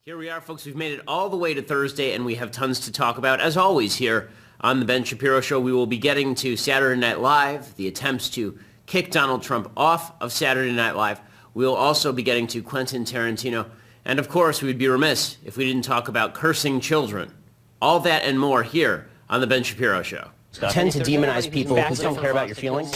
Here we are, folks. We've made it all the way to Thursday, and we have tons to talk about. As always, here on the Ben Shapiro Show, we will be getting to Saturday Night Live, the attempts to kick Donald Trump off of Saturday Night Live. We will also be getting to Quentin Tarantino. And, of course, we would be remiss if we didn't talk about cursing children. All that and more here on the Ben Shapiro Show. Tend to demonize people who don't care about your feelings.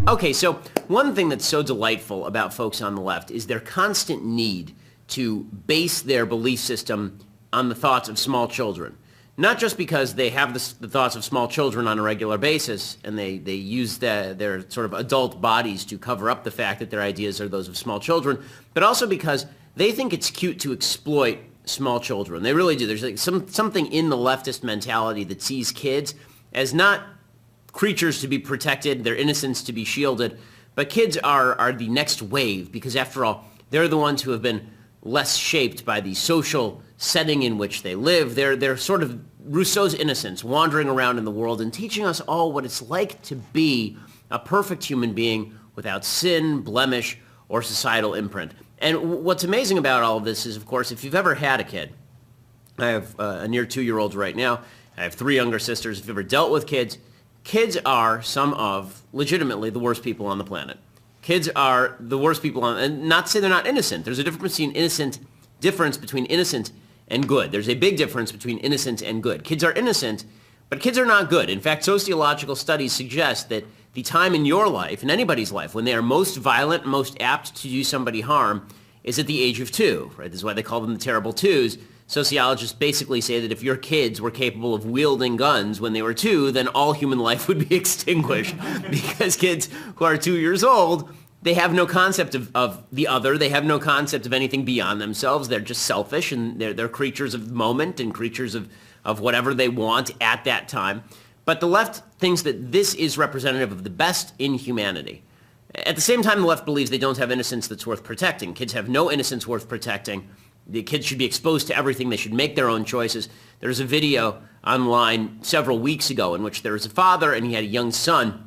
Okay, so one thing that's so delightful about folks on the left is their constant need to base their belief system on the thoughts of small children. Not just because they have the thoughts of small children on a regular basis and they use their sort of adult bodies to cover up the fact that their ideas are those of small children, but also because they think it's cute to exploit small children. They really do. There's like something in the leftist mentality that sees kids as not creatures to be protected, their innocence to be shielded, but kids are the next wave because, after all, they're the ones who have been less shaped by the social setting in which they live. They're sort of Rousseau's innocence, wandering around in the world and teaching us all what it's like to be a perfect human being without sin, blemish, or societal imprint. And what's amazing about all of this is, of course, if you've ever had a kid, I have a near 2-year-old right now, I have 3 younger sisters, if you've ever dealt with kids, kids are some of, legitimately, the worst people on the planet. Kids are the worst people on, and not to say they're not innocent. There's a difference between innocent and good. There's a big difference between innocent and good. Kids are innocent, but kids are not good. In fact, sociological studies suggest that the time in your life, in anybody's life, when they are most violent, most apt to do somebody harm, is at the age of 2, right? This is why they call them the terrible twos. Sociologists basically say that if your kids were capable of wielding guns when they were 2, then all human life would be extinguished because kids who are 2 years old, they have no concept of the other. They have no concept of anything beyond themselves. They're just selfish, and they're creatures of moment and creatures of whatever they want at that time. But the left thinks that this is representative of the best in humanity. At the same time, the left believes they don't have innocence that's worth protecting. Kids have no innocence worth protecting. The kids should be exposed to everything. They should make their own choices. There's a video online several weeks ago in which there was a father and he had a young son.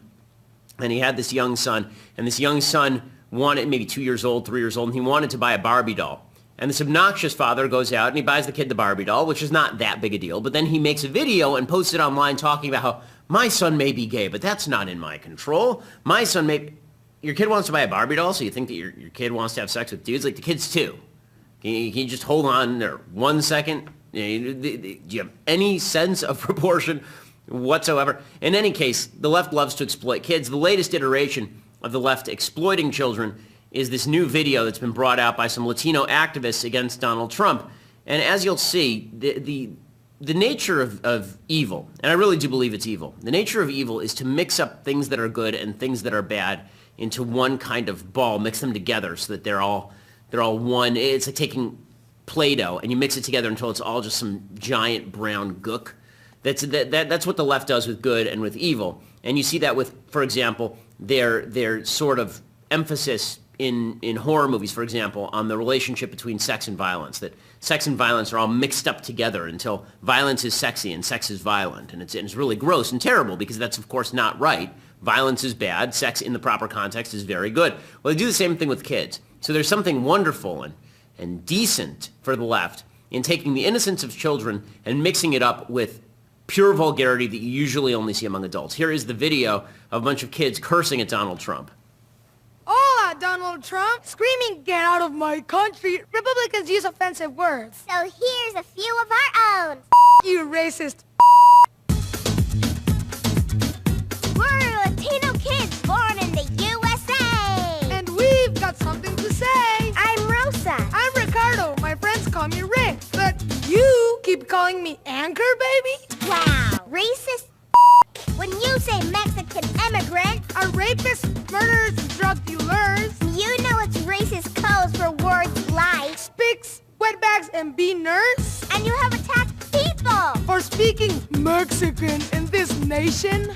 And he had this young son. And this young son wanted, maybe 2 years old, 3 years old, and he wanted to buy a Barbie doll. And this obnoxious father goes out and he buys the kid the Barbie doll, which is not that big a deal. But then he makes a video and posts it online talking about how my son may be gay, but that's not in my control. My son may... Your kid wants to buy a Barbie doll, so you think that your kid wants to have sex with dudes? Like, the kid's 2. Can you just hold on there 1 second? Do you have any sense of proportion whatsoever? In any case, the left loves to exploit kids. The latest iteration of the left exploiting children is this new video that's been brought out by some Latino activists against Donald Trump. And as you'll see, the nature of evil, and I really do believe it's evil, the nature of evil is to mix up things that are good and things that are bad into one kind of ball, mix them together so that they're all one. It's like taking Play-Doh and you mix it together until it's all just some giant brown gook. That's what the left does with good and with evil. And you see that with, for example, their sort of emphasis in horror movies, for example, on the relationship between sex and violence, that sex and violence are all mixed up together until violence is sexy and sex is violent. And it's really gross and terrible because that's, of course, not right. Violence is bad. Sex in the proper context is very good. Well, they do the same thing with kids. So there's something wonderful and decent for the left in taking the innocence of children and mixing it up with pure vulgarity that you usually only see among adults. Here is the video of a bunch of kids cursing at Donald Trump. Hola, Donald Trump! Screaming, get out of my country! Republicans use offensive words. So here's a few of our own. You racist. We're Latino kids born in the USA. And we've got something to say. I'm Rosa. I'm Ricardo. My friends call me Rick. But you keep calling me Anchor, baby? Wow. Racist. When you say Mexican immigrant, are rapists, murderers, and drug dealers. You know it's racist codes for words like Spicks, wetbags, and beaners. And you have attacked people for speaking Mexican in this nation.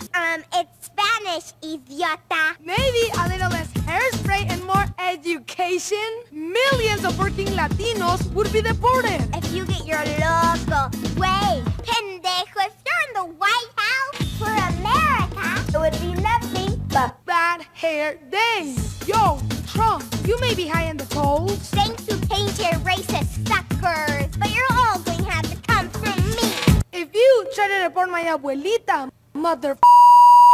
It's Spanish, idiota. Maybe a little less hairspray and more education. Millions of working Latinos would be deported. If you get your loco way, pendejo, if you're in the White House for America, it would be nothing but bad hair days. Yo, Trump. You may be high in the polls. Thanks to painted racist suckers, but you're all going to have to come from me. If you try to report my abuelita, mother.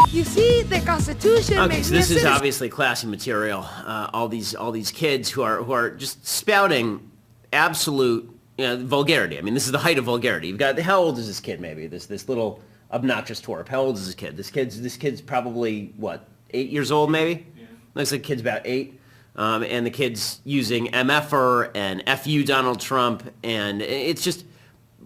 You see, the Constitution Okay, makes so this me is obviously classy material. All these kids who are just spouting absolute vulgarity. I mean, this is the height of vulgarity. You've got, how old is this kid? Maybe this little obnoxious twerp. How old is this kid? This kid's probably what, 8 years old? Maybe. Yeah. Looks like the kid's about 8. And the kid's using MFR and FU Donald Trump, and it's just.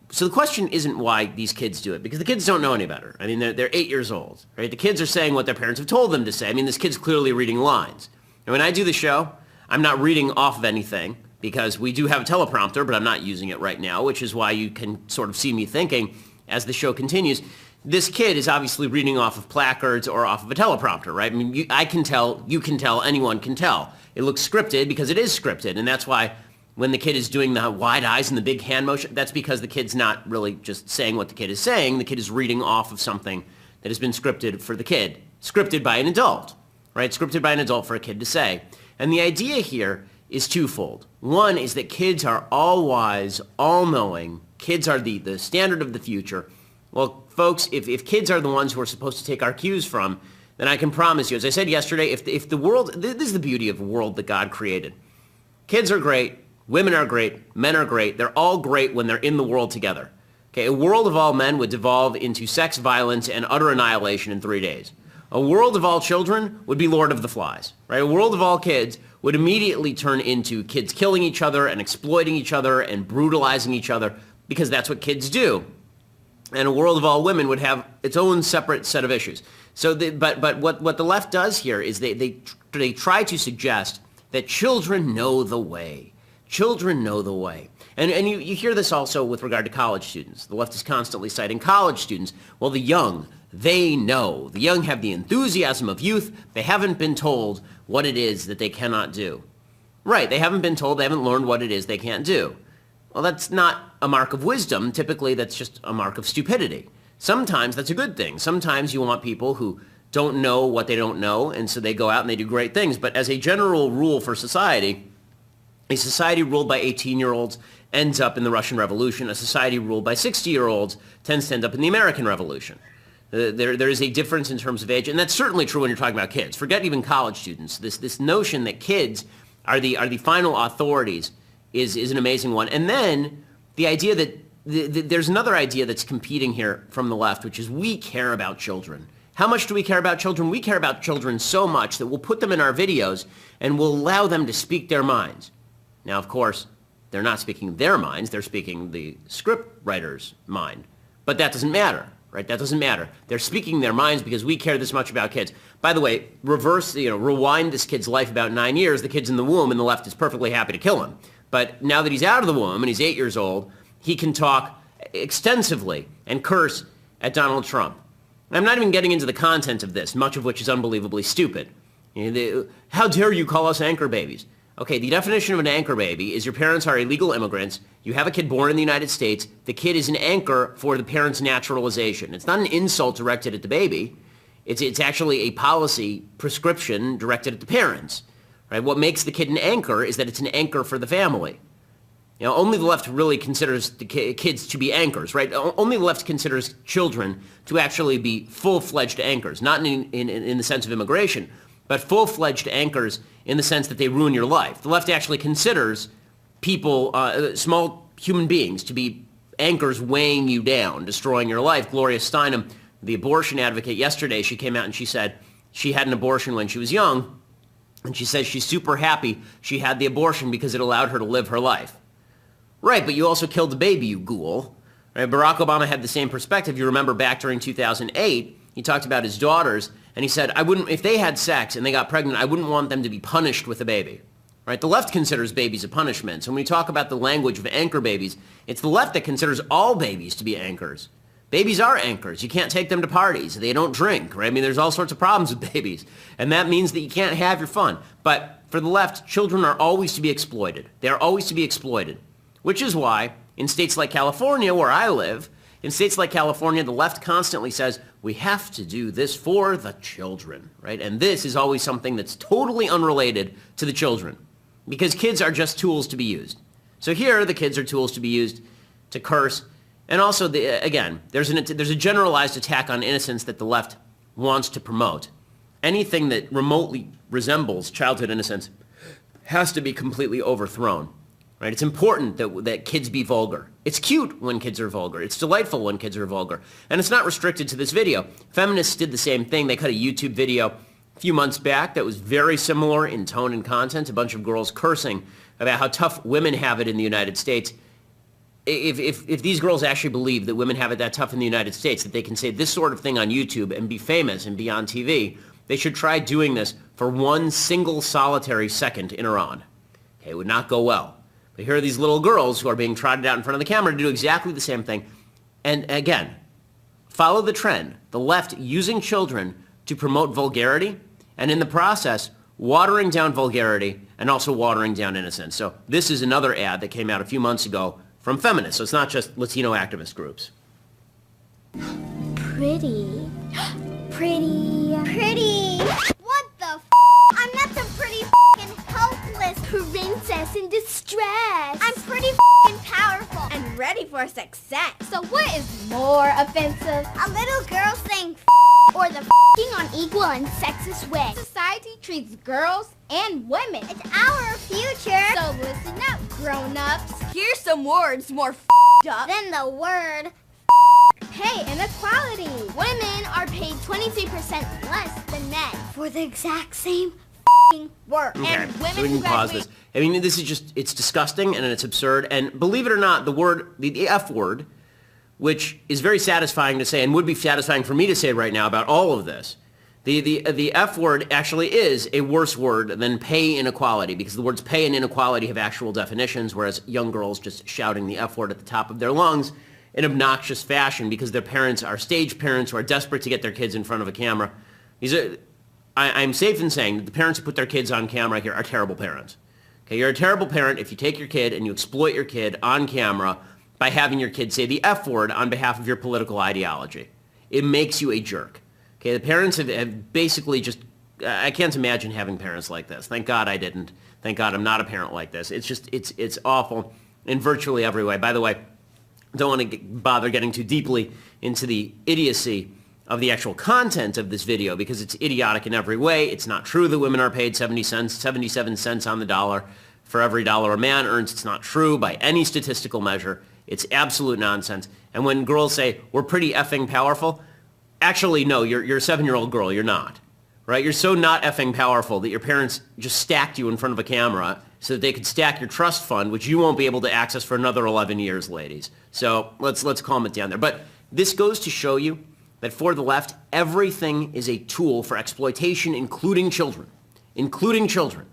So the question isn't why these kids do it, because the kids don't know any better. I mean, they're 8 years old, right? The kids are saying what their parents have told them to say. I mean, this kid's clearly reading lines. And when I do the show, I'm not reading off of anything, because we do have a teleprompter, but I'm not using it right now, which is why you can sort of see me thinking as the show continues. This kid is obviously reading off of placards or off of a teleprompter, right? I mean, I can tell, you can tell, anyone can tell. It looks scripted because it is scripted, and that's why when the kid is doing the wide eyes and the big hand motion, that's because the kid's not really just saying what the kid is saying. The kid is reading off of something that has been scripted for the kid, scripted by an adult, right? Scripted by an adult for a kid to say. And the idea here is twofold. One is that kids are all wise, all knowing. Kids are the standard of the future. Well, folks, if kids are the ones who are supposed to take our cues from, then I can promise you, as I said yesterday, if the world, this is the beauty of a world that God created. Kids are great. Women are great. Men are great. They're all great when they're in the world together. Okay, a world of all men would devolve into sex, violence, and utter annihilation in 3 days. A world of all children would be Lord of the Flies, right? A world of all kids would immediately turn into kids killing each other and exploiting each other and brutalizing each other, because that's what kids do. And a world of all women would have its own separate set of issues. So, but what the left does here is they try to suggest that children know the way. Children know the way. And you hear this also with regard to college students. The left is constantly citing college students. Well, the young, they know. The young have the enthusiasm of youth. They haven't been told what it is that they cannot do. Right, they haven't been told, they haven't learned what it is they can't do. Well, that's not a mark of wisdom. Typically, that's just a mark of stupidity. Sometimes that's a good thing. Sometimes you want people who don't know what they don't know, and so they go out and they do great things. But as a general rule for society, a society ruled by 18-year-olds ends up in the Russian Revolution. A society ruled by 60-year-olds tends to end up in the American Revolution. There is a difference in terms of age, and that's certainly true when you're talking about kids. Forget even college students. This notion that kids are the final authorities is an amazing one. And then the idea that there's another idea that's competing here from the left, which is we care about children. How much do we care about children? We care about children so much that we'll put them in our videos and we'll allow them to speak their minds. Now, of course, they're not speaking their minds. They're speaking the script writer's mind. But that doesn't matter, right? That doesn't matter. They're speaking their minds because we care this much about kids. By the way, rewind this kid's life about 9 years. The kid's in the womb, and the left is perfectly happy to kill him. But now that he's out of the womb and he's 8 years old, he can talk extensively and curse at Donald Trump. I'm not even getting into the content of this, much of which is unbelievably stupid. How dare you call us anchor babies? Okay, the definition of an anchor baby is your parents are illegal immigrants, you have a kid born in the United States, the kid is an anchor for the parent's naturalization. It's not an insult directed at the baby, it's actually a policy prescription directed at the parents. Right? What makes the kid an anchor is that it's an anchor for the family. Only the left really considers the kids to be anchors, right? Only the left considers children to actually be full-fledged anchors, not in the sense of immigration, but full-fledged anchors in the sense that they ruin your life. The left actually considers people, small human beings, to be anchors weighing you down, destroying your life. Gloria Steinem, the abortion advocate, yesterday, she came out and she said she had an abortion when she was young, and she says she's super happy she had the abortion because it allowed her to live her life. Right, but you also killed the baby, you ghoul. Right? Barack Obama had the same perspective. You remember back during 2008, he talked about his daughters, and he said, if they had sex and they got pregnant, I wouldn't want them to be punished with a baby. Right? The left considers babies a punishment. So when we talk about the language of anchor babies, it's the left that considers all babies to be anchors. Babies are anchors. You can't take them to parties. They don't drink, right? I mean, there's all sorts of problems with babies. And that means that you can't have your fun. But for the left, children are always to be exploited. They are always to be exploited. Which is why, in states like California, where I live, In states like California, the left constantly says, we have to do this for the children, right? And this is always something that's totally unrelated to the children, because kids are just tools to be used. So here, the kids are tools to be used to curse. And also, again, there's a generalized attack on innocence that the left wants to promote. Anything that remotely resembles childhood innocence has to be completely overthrown. Right? It's important that kids be vulgar. It's cute when kids are vulgar. It's delightful when kids are vulgar. And it's not restricted to this video. Feminists did the same thing. They cut a YouTube video a few months back that was very similar in tone and content. A bunch of girls cursing about how tough women have it in the United States. If these girls actually believe that women have it that tough in the United States, that they can say this sort of thing on YouTube and be famous and be on TV, they should try doing this for one single solitary second in Iran. Okay, it would not go well. But here are these little girls who are being trotted out in front of the camera to do exactly the same thing. And again, follow the trend. The left using children to promote vulgarity, and in the process, watering down vulgarity and also watering down innocence. So this is another ad that came out a few months ago from feminists. So it's not just Latino activist groups. Pretty. Pretty. Pretty. What the f***? I'm not some pretty f***ing helpless princess in distress. I'm pretty f***ing powerful and ready for success. So what is more offensive? A little girl saying f*** or the f***ing on equal and sexist way? Society treats girls and women. It's our future. So listen up, grown-ups. Here's some words more f***ed up than the word pay inequality. Women are paid 23% less than men for the exact same f***ing work. Okay, And women so we can pause this. I mean, this is just, it's disgusting and it's absurd. And believe it or not, the word, the F word, which is very satisfying to say and would be satisfying for me to say right now about all of this, the F word actually is a worse word than pay inequality, because the words pay and inequality have actual definitions, whereas young girls just shouting the F word at the top of their lungs in obnoxious fashion because their parents are stage parents who are desperate to get their kids in front of a camera. I'm safe in saying that the parents who put their kids on camera here are terrible parents. Okay, you're a terrible parent if you take your kid and you exploit your kid on camera by having your kid say the F word on behalf of your political ideology. It makes you a jerk. Okay, the parents have basically just, I can't imagine having parents like this. Thank God I didn't. Thank God I'm not a parent like this. It's just, it's awful in virtually every way. By the way, don't want to bother getting too deeply into the idiocy of the actual content of this video because it's idiotic in every way. It's not true that women are paid 77 cents on the dollar for every dollar a man earns. It's not true by any statistical measure. It's absolute nonsense. And when girls say, we're pretty effing powerful, actually, no, you're a 7-year-old girl. You're not. Right? You're so not effing powerful that your parents just stacked you in front of a camera so that they could stack your trust fund, which you won't be able to access for another 11 years, ladies. So let's calm it down there. But this goes to show you that for the left, everything is a tool for exploitation, including children. Including children.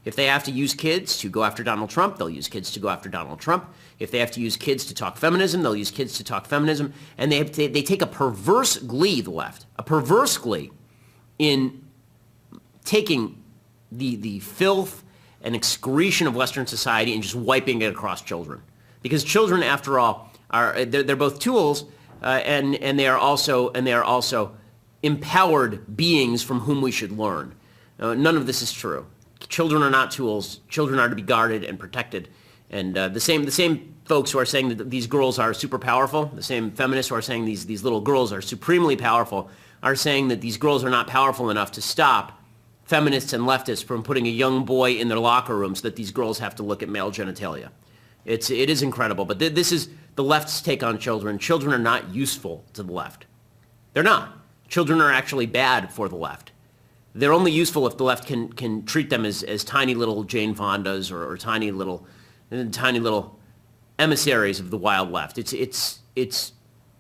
If they have to use kids to go after Donald Trump, they'll use kids to go after Donald Trump. If they have to use kids to talk feminism, they'll use kids to talk feminism. And they take a perverse glee, the left, a perverse glee in taking the filth and excretion of Western society and just wiping it across children. Because children, after all, they're both tools and they are also empowered beings from whom we should learn. None of this is true. Children are not tools. Children are to be guarded and protected. And the same folks who are saying that these girls are super powerful, the same feminists who are saying these little girls are supremely powerful, are saying that these girls are not powerful enough to stop feminists and leftists from putting a young boy in their locker room so that these girls have to look at male genitalia. It is incredible. But this is the left's take on children. Children are not useful to the left. They're not. Children are actually bad for the left. They're only useful if the left can treat them as tiny little Jane Fondas or tiny little emissaries of the wild left. It's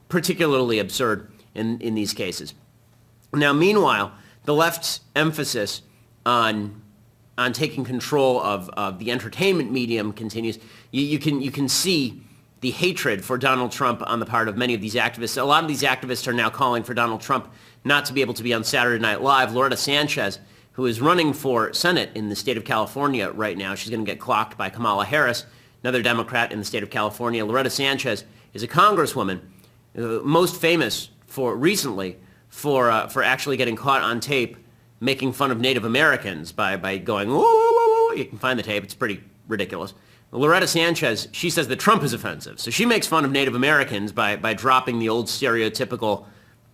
particularly absurd in these cases. Now, meanwhile, the left's emphasis on taking control of the entertainment medium continues. You can see the hatred for Donald Trump on the part of many of these activists. A lot of these activists are now calling for Donald Trump not to be able to be on Saturday Night Live. Loretta Sanchez, who is running for Senate in the state of California right now, she's going to get clocked by Kamala Harris, another Democrat in the state of California. Loretta Sanchez is a congresswoman most famous recently for actually getting caught on tape making fun of Native Americans by going, whoa, whoa, whoa, whoa. You can find the tape. It's pretty ridiculous. Loretta Sanchez, she says that Trump is offensive. So she makes fun of Native Americans by dropping the old stereotypical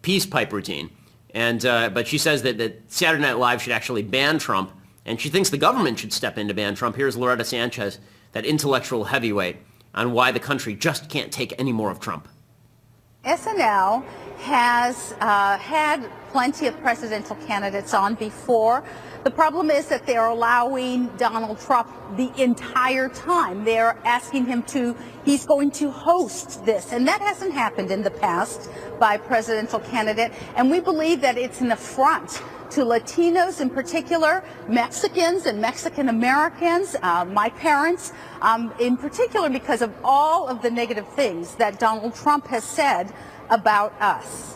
peace pipe routine. But she says that Saturday Night Live should actually ban Trump, and she thinks the government should step in to ban Trump. Here's Loretta Sanchez, that intellectual heavyweight, on why the country just can't take any more of Trump. SNL has had plenty of presidential candidates on before. The problem is that they're allowing Donald Trump the entire time. They're asking him he's going to host this. And that hasn't happened in the past by a presidential candidate. And we believe that it's an affront to Latinos in particular, Mexicans and Mexican Americans, my parents, in particular because of all of the negative things that Donald Trump has said about us.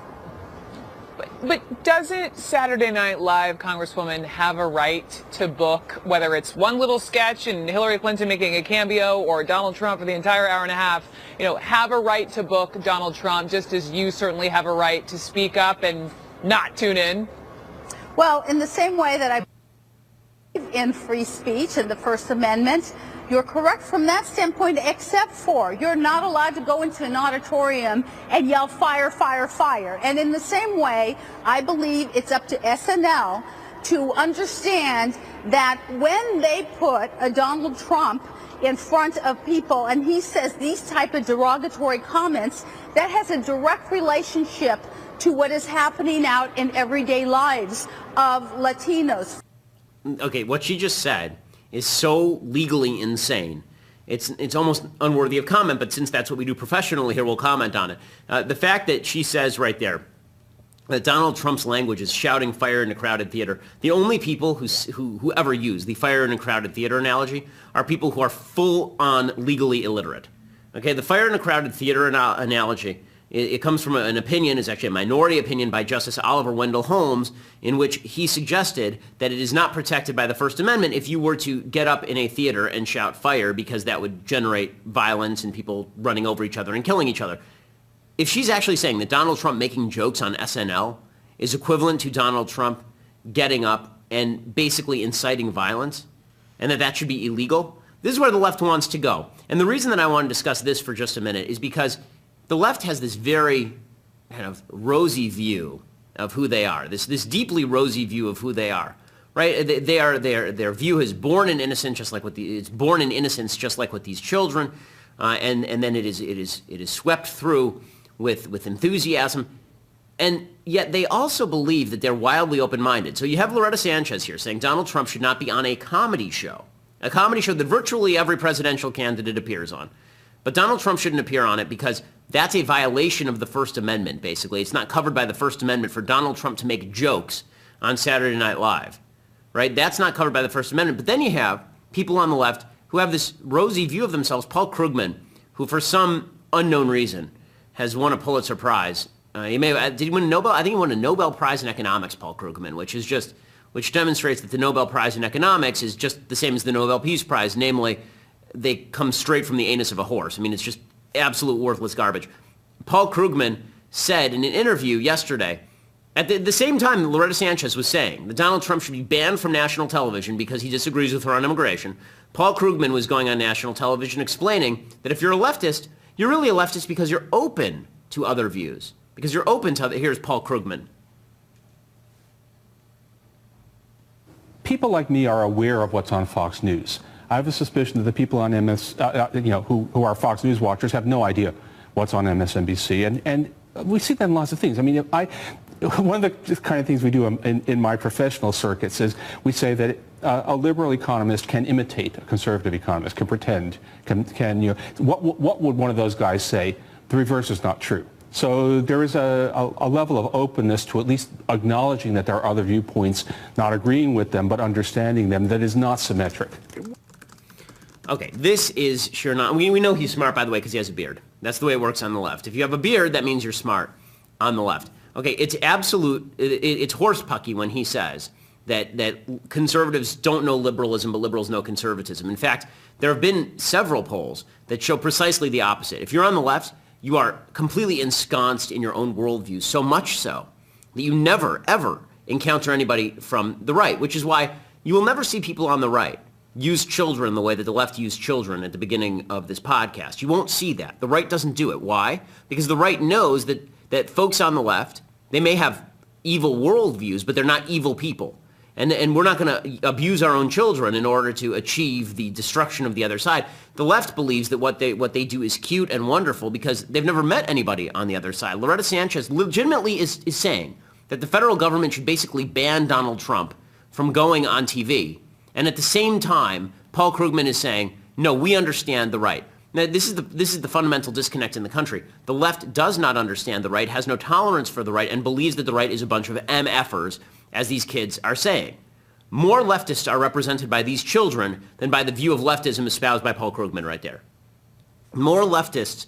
But doesn't Saturday Night Live, Congresswoman, have a right to book, whether it's one little sketch and Hillary Clinton making a cameo or Donald Trump for the entire hour and a half, have a right to book Donald Trump, just as you certainly have a right to speak up and not tune in? Well, in the same way that I believe in free speech and the First Amendment, you're correct from that standpoint, except for you're not allowed to go into an auditorium and yell fire, fire, fire. And in the same way, I believe it's up to SNL to understand that when they put a Donald Trump in front of people and he says these type of derogatory comments, that has a direct relationship to what is happening out in everyday lives of Latinos. Okay, what she just said is so legally insane. It's almost unworthy of comment, but since that's what we do professionally here, we'll comment on it. The fact that she says right there that Donald Trump's language is shouting fire in a crowded theater. The only people who ever use the fire in a crowded theater analogy are people who are full-on legally illiterate. Okay, the fire in a crowded theater analogy, it comes from an opinion, is actually a minority opinion by Justice Oliver Wendell Holmes, in which he suggested that it is not protected by the First Amendment if you were to get up in a theater and shout fire, because that would generate violence and people running over each other and killing each other. If she's actually saying that Donald Trump making jokes on SNL is equivalent to Donald Trump getting up and basically inciting violence, and that should be illegal, this is where the left wants to go. And the reason that I want to discuss this for just a minute is because the left has this very kind of rosy view of who they are, this deeply rosy view of who they are, right? Their view is born in innocence, just like it's born in innocence, just like with these children, and then it is swept through with enthusiasm, and yet they also believe that they're wildly open-minded. So you have Loretta Sanchez here saying Donald Trump should not be on a comedy show that virtually every presidential candidate appears on. But Donald Trump shouldn't appear on it because that's a violation of the First Amendment, basically. It's not covered by the First Amendment for Donald Trump to make jokes on Saturday Night Live, right? That's not covered by the First Amendment. But then you have people on the left who have this rosy view of themselves. Paul Krugman, who for some unknown reason has won a Pulitzer Prize. Did he win a Nobel? I think he won a Nobel Prize in economics, Paul Krugman, which demonstrates that the Nobel Prize in economics is just the same as the Nobel Peace Prize, namely, they come straight from the anus of a horse. I mean, it's just absolute worthless garbage. Paul Krugman said in an interview yesterday, at the same time Loretta Sanchez was saying that Donald Trump should be banned from national television because he disagrees with her on immigration, Paul Krugman was going on national television explaining that if you're a leftist, you're really a leftist because you're open to other views. Because you're open to other... Here's Paul Krugman. People like me are aware of what's on Fox News. I have a suspicion that the people on who are Fox News watchers have no idea what's on MSNBC, and we see that in lots of things. I mean, one of the kind of things we do in my professional circuits is we say that a liberal economist can imitate a conservative economist, can pretend, what would one of those guys say? The reverse is not true. So there is a level of openness to at least acknowledging that there are other viewpoints, not agreeing with them, but understanding them, that is not symmetric. Okay, this is sure not... We know he's smart, by the way, because he has a beard. That's the way it works on the left. If you have a beard, that means you're smart on the left. Okay, it's it's horsepucky when he says that conservatives don't know liberalism, but liberals know conservatism. In fact, there have been several polls that show precisely the opposite. If you're on the left, you are completely ensconced in your own worldview, so much so that you never, ever encounter anybody from the right, which is why you will never see people on the right use children the way that the left used children at the beginning of this podcast. You won't see that. The right doesn't do it. Why? Because the right knows that folks on the left, they may have evil worldviews, but they're not evil people. And we're not going to abuse our own children in order to achieve the destruction of the other side. The left believes that what they do is cute and wonderful because they've never met anybody on the other side. Loretta Sanchez legitimately is saying that the federal government should basically ban Donald Trump from going on TV. And at the same time, Paul Krugman is saying, no, we understand the right. Now, this is the fundamental disconnect in the country. The left does not understand the right, has no tolerance for the right, and believes that the right is a bunch of MFers, as these kids are saying. More leftists are represented by these children than by the view of leftism espoused by Paul Krugman right there. More leftists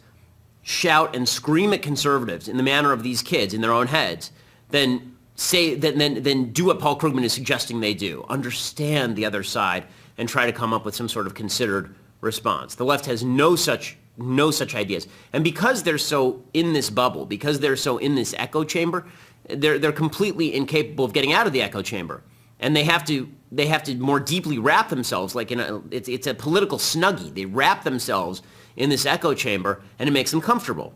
shout and scream at conservatives in the manner of these kids in their own heads than do what Paul Krugman is suggesting they do. Understand the other side and try to come up with some sort of considered response. The left has no such ideas. And because they're so in this bubble, because they're so in this echo chamber, they're completely incapable of getting out of the echo chamber. And they have to more deeply wrap themselves like it's a political snuggie. They wrap themselves in this echo chamber and it makes them comfortable.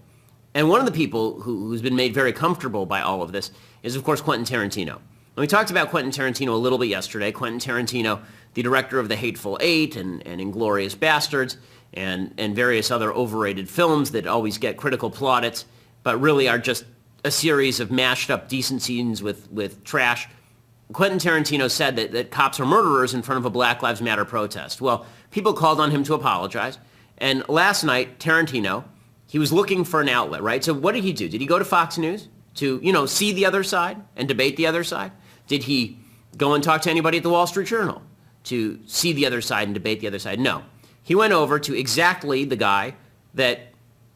And one of the people who's been made very comfortable by all of this is, of course, Quentin Tarantino. And we talked about Quentin Tarantino a little bit yesterday. Quentin Tarantino, the director of The Hateful Eight and Inglourious Bastards and various other overrated films that always get critical plaudits, but really are just a series of mashed up decent scenes with trash. Quentin Tarantino said that cops are murderers in front of a Black Lives Matter protest. Well, people called on him to apologize. And last night, Tarantino, he was looking for an outlet, right? So what did he do? Did he go to Fox News to, see the other side and debate the other side? Did he go and talk to anybody at the Wall Street Journal to see the other side and debate the other side? No. He went over to exactly the guy that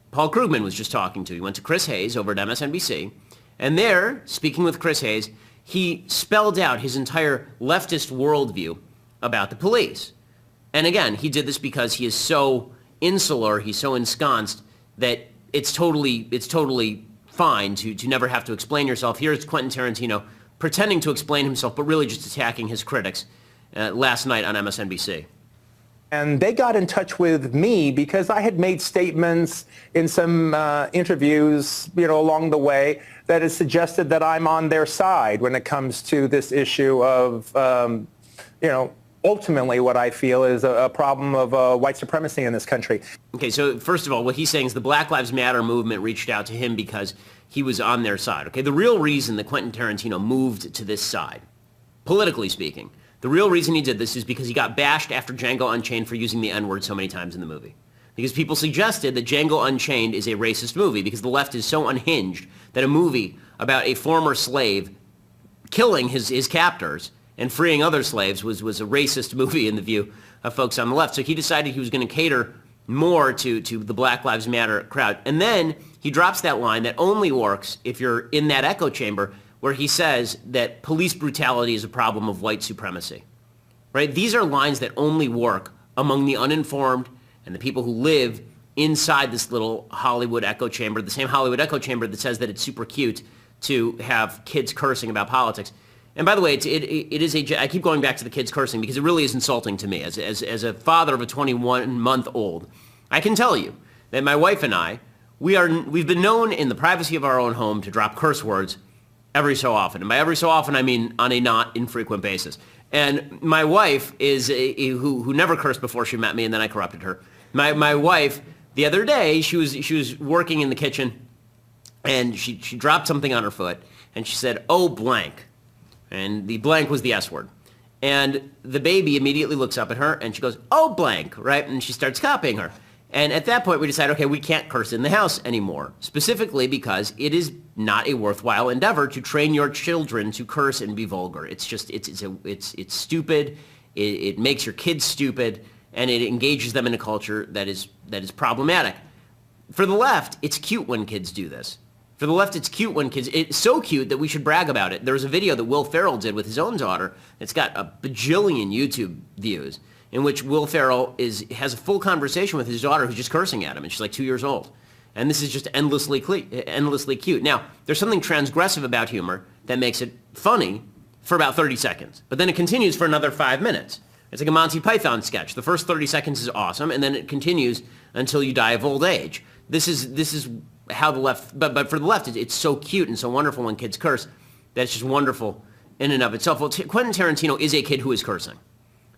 Paul Krugman was just talking to. He went to Chris Hayes over at MSNBC. And there, speaking with Chris Hayes, he spelled out his entire leftist worldview about the police. And again, he did this because he is so insular, he's so ensconced, that it's totally fine to never have to explain yourself. Here's Quentin Tarantino pretending to explain himself, but really just attacking his critics last night on MSNBC. And they got in touch with me because I had made statements in some interviews, along the way that has suggested that I'm on their side when it comes to this issue of, ultimately what I feel is a problem of white supremacy in this country. Okay, so first of all, what he's saying is the Black Lives Matter movement reached out to him because he was on their side. Okay, the real reason that Quentin Tarantino moved to this side, politically speaking, the real reason he did this is because he got bashed after Django Unchained for using the N-word so many times in the movie. Because people suggested that Django Unchained is a racist movie because the left is so unhinged that a movie about a former slave killing his captors and freeing other slaves was a racist movie in the view of folks on the left. So he decided he was going to cater more to the Black Lives Matter crowd. And then he drops that line that only works if you're in that echo chamber where he says that police brutality is a problem of white supremacy. Right? These are lines that only work among the uninformed and the people who live inside this little Hollywood echo chamber, the same Hollywood echo chamber that says that it's super cute to have kids cursing about politics. And by the way, it is I keep going back to the kids cursing because it really is insulting to me. As a father of a 21-month-old, I can tell you that my wife and I, we've been known in the privacy of our own home to drop curse words every so often. And by every so often, I mean on a not infrequent basis. And my wife is who never cursed before she met me, and then I corrupted her. My wife, the other day, she was working in the kitchen, and she dropped something on her foot, and she said, "Oh, blank." And the blank was the S word. And the baby immediately looks up at her, and she goes, "Oh, blank," right? And she starts copying her. And at that point, we decide, okay, we can't curse in the house anymore, specifically because it is not a worthwhile endeavor to train your children to curse and be vulgar. It's just, it's stupid. It makes your kids stupid, and it engages them in a culture that is problematic. For the left, it's cute when kids do this. For the left, it's cute when kids, it's so cute that we should brag about it. There was a video that Will Ferrell did with his own daughter. It's got a bajillion YouTube views, in which Will Ferrell has a full conversation with his daughter who's just cursing at him, and she's like 2 years old. And this is just endlessly cute. Now, there's something transgressive about humor that makes it funny for about 30 seconds. But then it continues for another 5 minutes. It's like a Monty Python sketch. The first 30 seconds is awesome, and then it continues until you die of old age. This is how the left, but for the left, it's so cute and so wonderful when kids curse that it's just wonderful in and of itself. Well, Quentin Tarantino is a kid who is cursing.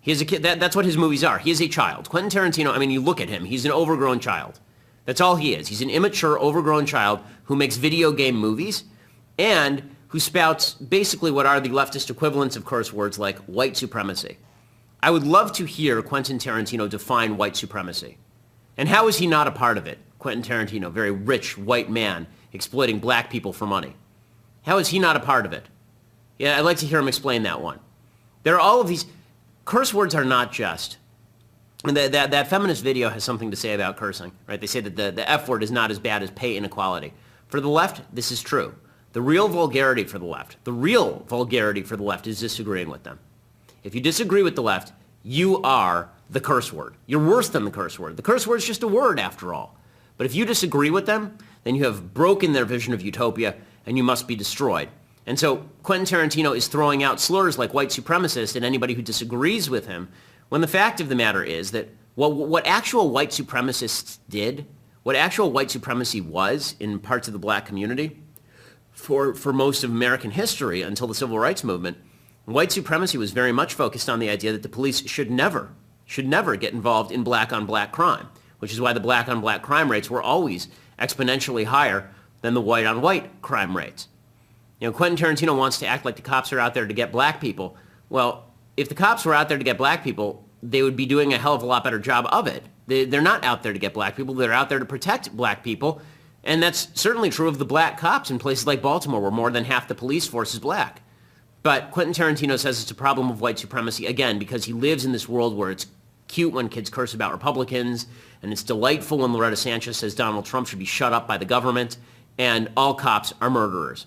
He is a kid. That's what his movies are. He is a child. Quentin Tarantino, I mean, you look at him. He's an overgrown child. That's all he is. He's an immature, overgrown child who makes video game movies and who spouts basically what are the leftist equivalents of curse words like white supremacy. I would love to hear Quentin Tarantino define white supremacy. And how is he not a part of it? Quentin Tarantino, very rich white man exploiting black people for money. How is he not a part of it? Yeah, I'd like to hear him explain that one. There are all of these curse words are not just. And that feminist video has something to say about cursing, right? They say that the F word is not as bad as pay inequality. For the left, this is true. The real vulgarity for the left is disagreeing with them. If you disagree with the left, you are the curse word. You're worse than the curse word. The curse word is just a word after all. But if you disagree with them, then you have broken their vision of utopia and you must be destroyed. And so Quentin Tarantino is throwing out slurs like white supremacist at anybody who disagrees with him, when the fact of the matter is that what actual white supremacists did, what actual white supremacy was in parts of the black community for most of American history until the Civil Rights Movement, white supremacy was very much focused on the idea that the police should never get involved in black-on-black crime, which is why the black-on-black crime rates were always exponentially higher than the white-on-white crime rates. You know, Quentin Tarantino wants to act like the cops are out there to get black people. Well, if the cops were out there to get black people, they would be doing a hell of a lot better job of it. They're not out there to get black people. They're out there to protect black people. And that's certainly true of the black cops in places like Baltimore, where more than half the police force is black. But Quentin Tarantino says it's a problem of white supremacy, again, because he lives in this world where it's cute when kids curse about Republicans, and it's delightful when Loretta Sanchez says Donald Trump should be shut up by the government, and all cops are murderers.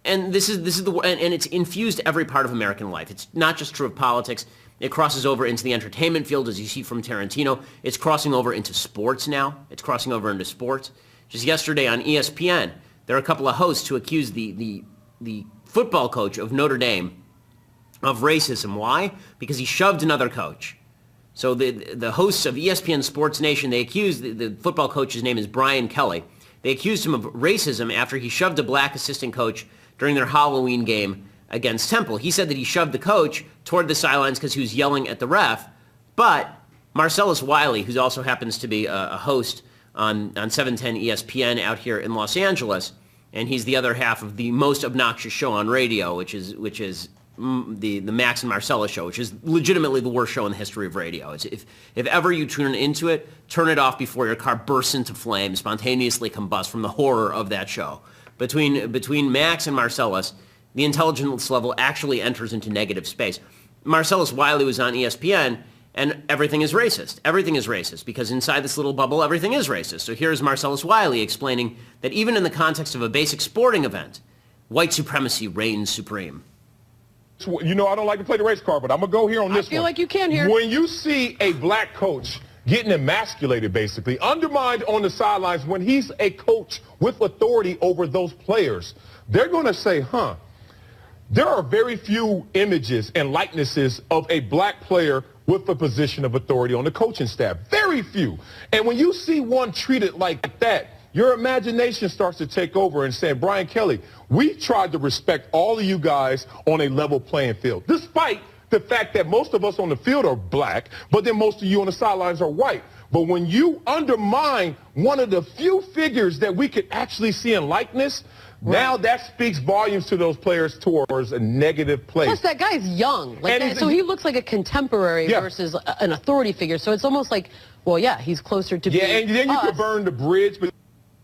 And this is the and it's infused every part of American life. It's not just true of politics. It crosses over into the entertainment field, as you see from Tarantino. It's crossing over into sports now. It's crossing over into sports. Just yesterday on ESPN, there are a couple of hosts who accused the football coach of Notre Dame of racism. Why? Because he shoved another coach. So the hosts of ESPN Sports Nation, they accused the football coach's name is Brian Kelly. They accused him of racism after he shoved a black assistant coach during their Halloween game against Temple. He said that he shoved the coach toward the sidelines because he was yelling at the ref. But Marcellus Wiley, who also happens to be a host on 710 ESPN out here in Los Angeles, and he's the other half of the most obnoxious show on radio, which is the Max and Marcella show, which is legitimately the worst show in the history of radio. If ever you tune into it, turn it off before your car bursts into flames, spontaneously combust from the horror of that show. Between Max and Marcellus, the intelligence level actually enters into negative space. Marcellus Wiley was on ESPN, and everything is racist. Everything is racist, because inside this little bubble, everything is racist. So here's Marcellus Wiley explaining that even in the context of a basic sporting event, white supremacy reigns supreme. You know, I don't like to play the race card, but I'm going to go here on this one. I feel like you can here. When you see a black coach getting emasculated, basically, undermined on the sidelines, when he's a coach with authority over those players, they're going to say, there are very few images and likenesses of a black player with a position of authority on the coaching staff. Very few. And when you see one treated like that, your imagination starts to take over and say, Brian Kelly, we tried to respect all of you guys on a level playing field, despite the fact that most of us on the field are black, but then most of you on the sidelines are white. But when you undermine one of the few figures that we could actually see in likeness, now that speaks volumes to those players towards a negative place. Plus, that guy's young. So he looks like a contemporary versus an authority figure. So it's almost like, well, yeah, he's closer to being and then you could burn the bridge.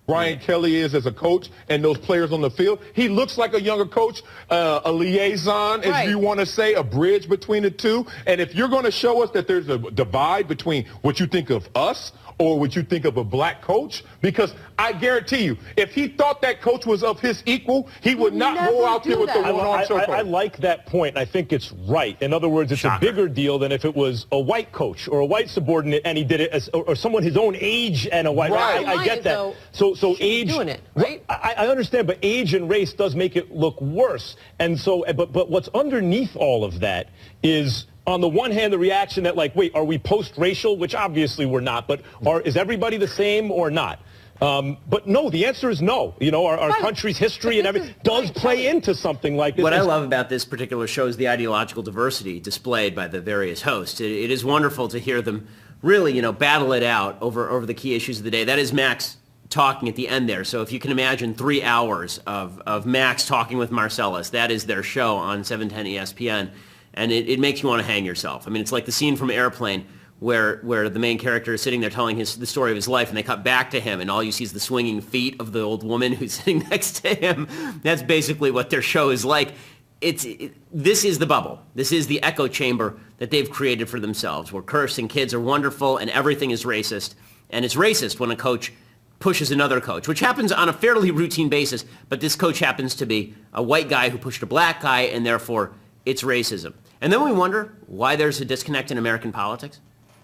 Brian Kelly is as a coach and those players on the field. He looks like a younger coach, a liaison, as you want to say, a bridge between the two. And if you're going to show us that there's a divide between what you think of us or what you think of a black coach, because I guarantee you, if he thought that coach was of his equal, he would not go out there with the one-arm chokehold. I like that point. I think it's right. In other words, it's a bigger deal than if it was a white coach or a white subordinate and he did it as, or someone his own age and a white. Right. I get that. So age. Doing it, right? I understand, but age and race does make it look worse. And so, but what's underneath all of that is, on the one hand, the reaction that, like, wait, are we post-racial? Which obviously we're not, but is everybody the same or not? But no, the answer is no. You know, our country's history and everything does play into something like this. What I love about this particular show is the ideological diversity displayed by the various hosts. It is wonderful to hear them really, you know, battle it out over the key issues of the day. That is Max talking at the end there. So if you can imagine 3 hours of Max talking with Marcellus, that is their show on 710 ESPN. And it makes you want to hang yourself. I mean, it's like the scene from Airplane where the main character is sitting there telling the story of his life, and they cut back to him, and all you see is the swinging feet of the old woman who's sitting next to him. That's basically what their show is like. This is the bubble. This is the echo chamber that they've created for themselves, where cursing kids are wonderful and everything is racist. And it's racist when a coach pushes another coach, which happens on a fairly routine basis, but this coach happens to be a white guy who pushed a black guy, and therefore it's racism. And then we wonder why there's a disconnect in American politics.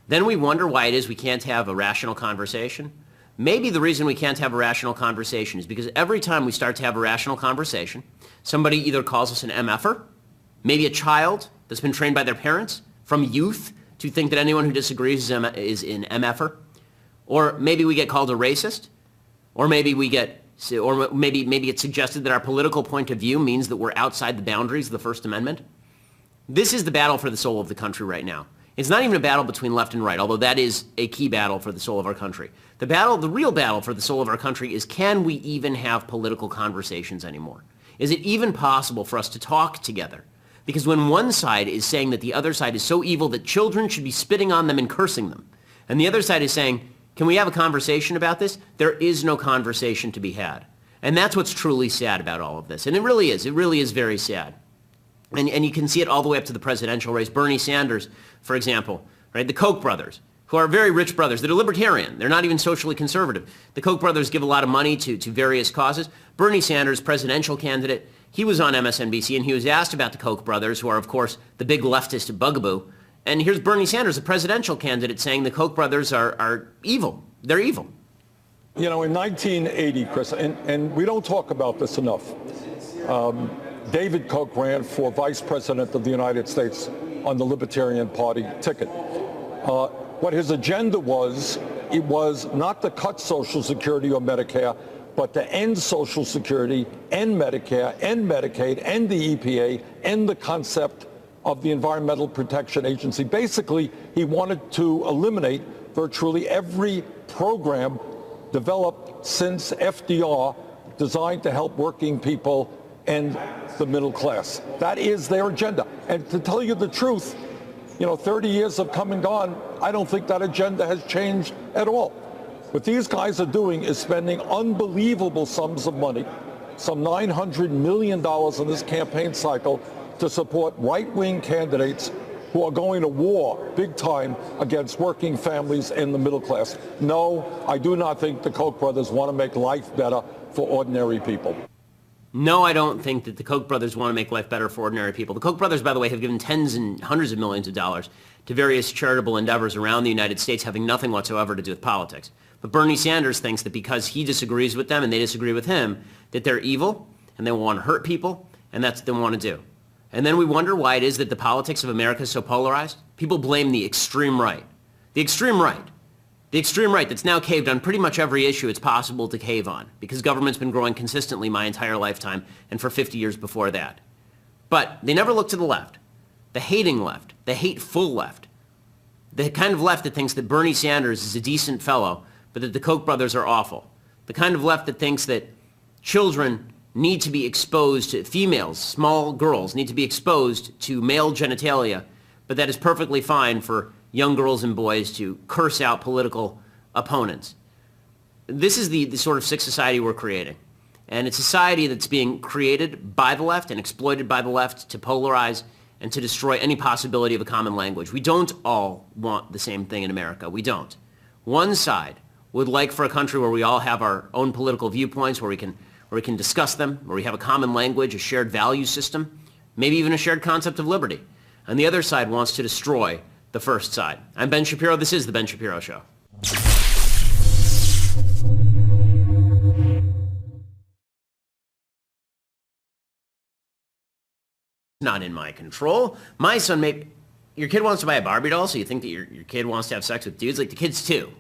Then we wonder why it is we can't have a rational conversation. Maybe the reason we can't have a rational conversation is because every time we start to have a rational conversation, somebody either calls us an MFer, maybe a child that's been trained by their parents from youth to think that anyone who disagrees is an MFer, or maybe we get called a racist, or maybe maybe it's suggested that our political point of view means that we're outside the boundaries of the First Amendment. This is the battle for the soul of the country right now. It's not even a battle between left and right, although that is a key battle for the soul of our country. The real battle for the soul of our country is, can we even have political conversations anymore? Is it even possible for us to talk together? Because when one side is saying that the other side is so evil that children should be spitting on them and cursing them, and the other side is saying, can we have a conversation about this? There is no conversation to be had. And that's what's truly sad about all of this. And it really is. It really is very sad. And you can see it all the way up to the presidential race. Bernie Sanders, for example, right? The Koch brothers, who are very rich brothers. They're libertarian. They're not even socially conservative. The Koch brothers give a lot of money to various causes. Bernie Sanders, presidential candidate, he was on MSNBC, and he was asked about the Koch brothers, who are, of course, the big leftist bugaboo. And here's Bernie Sanders, a presidential candidate, saying the Koch brothers are evil. They're evil. You know, in 1980, Chris, and we don't talk about this enough, David Koch ran for vice president of the United States on the Libertarian Party ticket. What his agenda was, it was not to cut Social Security or Medicare, but to end Social Security, end Medicare, end Medicaid, end the EPA, end the concept of the Environmental Protection Agency. Basically, he wanted to eliminate virtually every program developed since FDR designed to help working people and the middle class. That is their agenda. And to tell you the truth, you know, 30 years have come and gone. I don't think that agenda has changed at all. What these guys are doing is spending unbelievable sums of money, some $900 million in this campaign cycle, to support right-wing candidates who are going to war big time against working families and the middle class. No, I do not think the Koch brothers want to make life better for ordinary people. No, I don't think that the Koch brothers want to make life better for ordinary people. The Koch brothers, by the way, have given tens and hundreds of millions of dollars to various charitable endeavors around the United States, having nothing whatsoever to do with politics. But Bernie Sanders thinks that because he disagrees with them and they disagree with him, that they're evil and they want to hurt people, and that's what they want to do. And then we wonder why it is that the politics of America is so polarized. People blame the extreme right. The extreme right. The extreme right that's now caved on pretty much every issue it's possible to cave on, because government's been growing consistently my entire lifetime and for 50 years before that. But they never look to the left, the hating left, the hateful left, the kind of left that thinks that Bernie Sanders is a decent fellow, but that the Koch brothers are awful, the kind of left that thinks that children need to be exposed to, females, small girls need to be exposed to male genitalia, but that is perfectly fine for young girls and boys to curse out political opponents. This is the sort of sick society we're creating. And it's a society that's being created by the left and exploited by the left to polarize and to destroy any possibility of a common language. We don't all want the same thing in America. We don't. One side would like for a country where we all have our own political viewpoints, where we can discuss them, where we have a common language, a shared value system, maybe even a shared concept of liberty. And the other side wants to destroy the first side. I'm Ben Shapiro. This is The Ben Shapiro Show. Not in my control. My son your kid wants to buy a Barbie doll, so you think that your kid wants to have sex with dudes? Like, the kid's 2.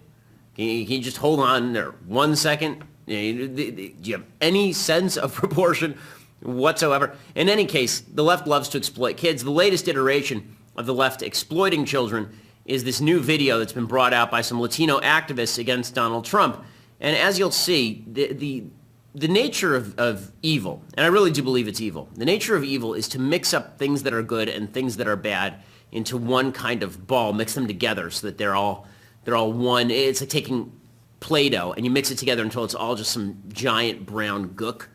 Can you just hold on there 1 second? Do you have any sense of proportion whatsoever? In any case, the left loves to exploit kids. The latest iteration of the left exploiting children is this new video that's been brought out by some Latino activists against Donald Trump. And as you'll see, the nature of evil, and I really do believe it's evil, the nature of evil is to mix up things that are good and things that are bad into one kind of ball, mix them together so that they're all one. It's like taking Play-Doh and you mix it together until it's all just some giant brown gook.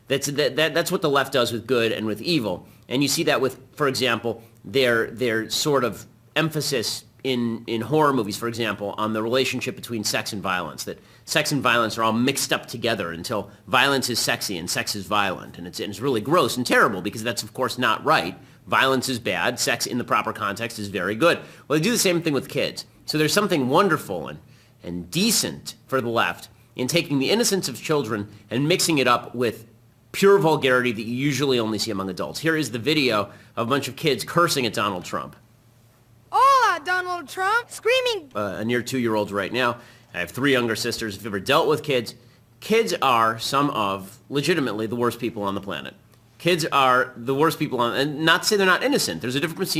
That's what the left does with good and with evil. And you see that with, for example, their sort of emphasis in horror movies, for example, on the relationship between sex and violence, that sex and violence are all mixed up together until violence is sexy and sex is violent. And it's really gross and terrible because that's, of course, not right. Violence is bad. Sex in the proper context is very good. Well, they do the same thing with kids. So there's something wonderful and decent for the left in taking the innocence of children and mixing it up with pure vulgarity that you usually only see among adults. Here is the video of a bunch of kids cursing at Donald Trump. Hola, Donald Trump! Screaming! A near 2-year-old right now. I have 3 younger sisters. If you've ever dealt with kids, kids are some of, legitimately, the worst people on the planet. Kids are the worst people on, and not to say they're not innocent. There's a difference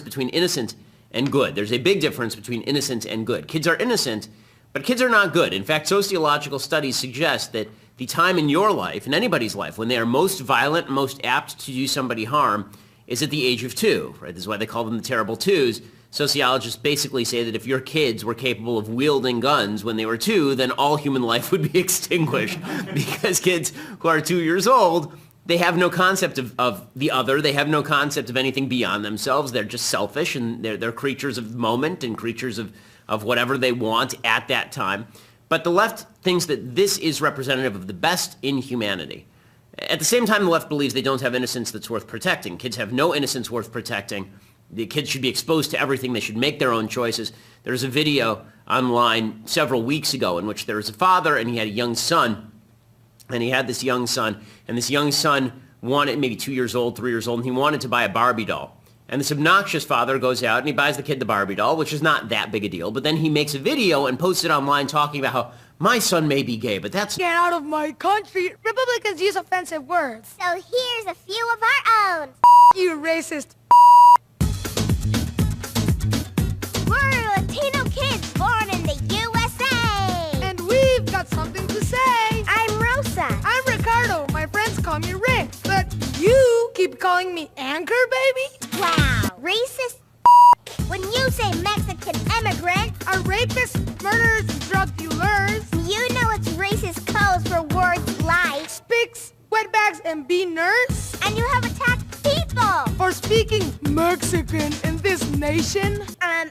between innocent and good. There's a big difference between innocent and good. Kids are innocent, but kids are not good. In fact, sociological studies suggest that the time in your life, in anybody's life, when they are most violent and most apt to do somebody harm is at the age of 2, right? This is why they call them the terrible 2s. Sociologists basically say that if your kids were capable of wielding guns when they were 2, then all human life would be extinguished. Because kids who are 2 years old, they have no concept of the other. They have no concept of anything beyond themselves. They're just selfish, and they're creatures of the moment and creatures of whatever they want at that time. But the left thinks that this is representative of the best in humanity. At the same time, the left believes they don't have innocence that's worth protecting. Kids have no innocence worth protecting. The kids should be exposed to everything. They should make their own choices. There's a video online several weeks ago in which there was a father and he had a young son. And he had this young son. And this young son wanted, maybe 2 years old, 3 years old, and he wanted to buy a Barbie doll. And this obnoxious father goes out and he buys the kid the Barbie doll, which is not that big a deal. But then he makes a video and posts it online talking about how my son may be gay, but that's... Get out of my country! Republicans use offensive words. So here's a few of our own. You racist. We're Latino kids born in the USA. And we've got something to say. I'm Rosa. I'm Ricardo. My friends call me Rick. But you keep calling me Anchor, baby? Wow. Racist. When you say Mexican immigrant, are rapists, murderers, drug dealers. You know it's racist codes for words like Spicks, wetbags, and beaners. And you have attacked people for speaking Mexican in this nation.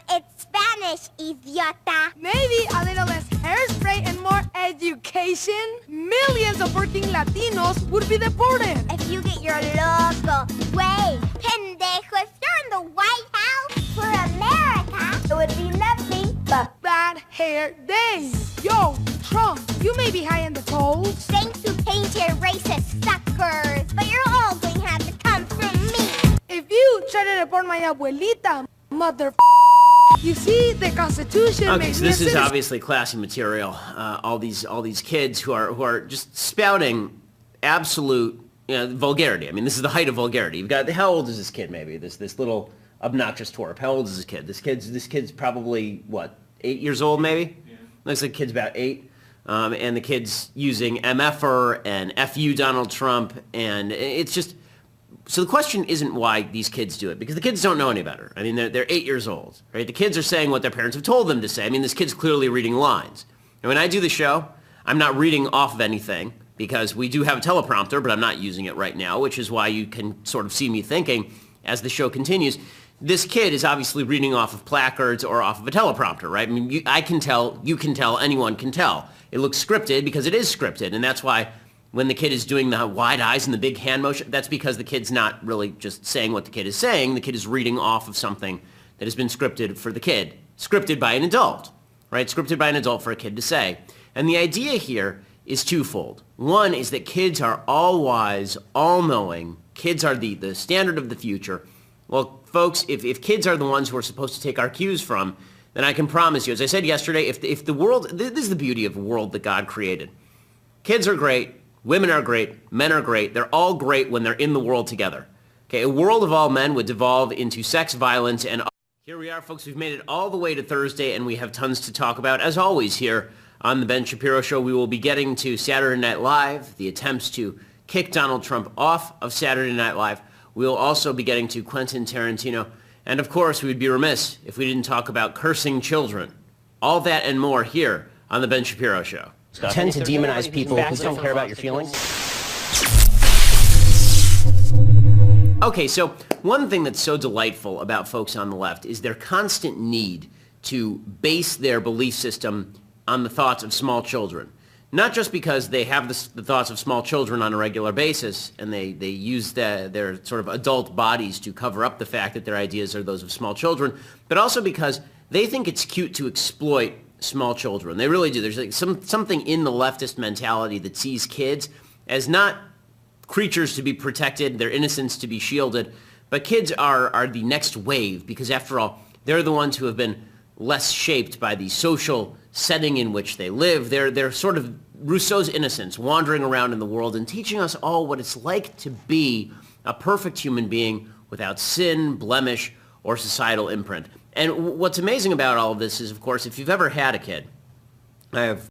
It's Spanish, idiota. Maybe a little less hairspray and more education. Millions of working Latinos would be deported. If you get your loco, way, pendejo, if you're in the White House for America, it would be nothing but bad hair days. Yo, Trump, you may be high in the polls. Thanks to painted racist suckers, but you're all going to have to come from me. If you try to deport my abuelita, mother. You see, the Constitution. Okay, so this is obviously classy material. All these kids who are just spouting absolute vulgarity. I mean, this is the height of vulgarity. You've got, how old is this kid? Maybe this little obnoxious twerp. How old is this kid? This kid's probably what, 8 years old, maybe. Yeah. Looks like the kid's about 8. And the kid's using MFer and FU Donald Trump, and it's just. So the question isn't why these kids do it, because the kids don't know any better. I mean, they're 8 years old, right? The kids are saying what their parents have told them to say. I mean, this kid's clearly reading lines. And when I do the show, I'm not reading off of anything because we do have a teleprompter, but I'm not using it right now, which is why you can sort of see me thinking as the show continues. This kid is obviously reading off of placards or off of a teleprompter, right? I mean, I can tell, you can tell, anyone can tell. It looks scripted because it is scripted, and that's why when the kid is doing the wide eyes and the big hand motion, that's because the kid's not really just saying what the kid is saying. The kid is reading off of something that has been scripted for the kid, scripted by an adult, right? Scripted by an adult for a kid to say. And the idea here is twofold. One is that kids are all wise, all knowing. Kids are the standard of the future. Well, folks, if kids are the ones who are supposed to take our cues from, then I can promise you, as I said yesterday, if the world, this is the beauty of a world that God created. Kids are great, women are great, men are great. They're all great when they're in the world together. Okay, a world of all men would devolve into sex, violence, and here we are, folks. We've made it all the way to Thursday, and we have tons to talk about. As always, here on the Ben Shapiro Show, we will be getting to Saturday Night Live, the attempts to kick Donald Trump off of Saturday Night Live. We will also be getting to Quentin Tarantino. And of course, we would be remiss if we didn't talk about cursing children. All that and more here on the Ben Shapiro Show. Tend to demonize people who don't care about your feelings. Okay, so one thing that's so delightful about folks on the left is their constant need to base their belief system on the thoughts of small children. Not just because they have the thoughts of small children on a regular basis and they use their sort of adult bodies to cover up the fact that their ideas are those of small children, but also because they think it's cute to exploit small children. They really do. There's like something in the leftist mentality that sees kids as not creatures to be protected, their innocence to be shielded, but kids are the next wave because, after all, they're the ones who have been less shaped by the social setting in which they live. They're sort of Rousseau's innocence, wandering around in the world and teaching us all what it's like to be a perfect human being without sin, blemish, or societal imprint. And what's amazing about all of this is, of course, if you've ever had a kid, I have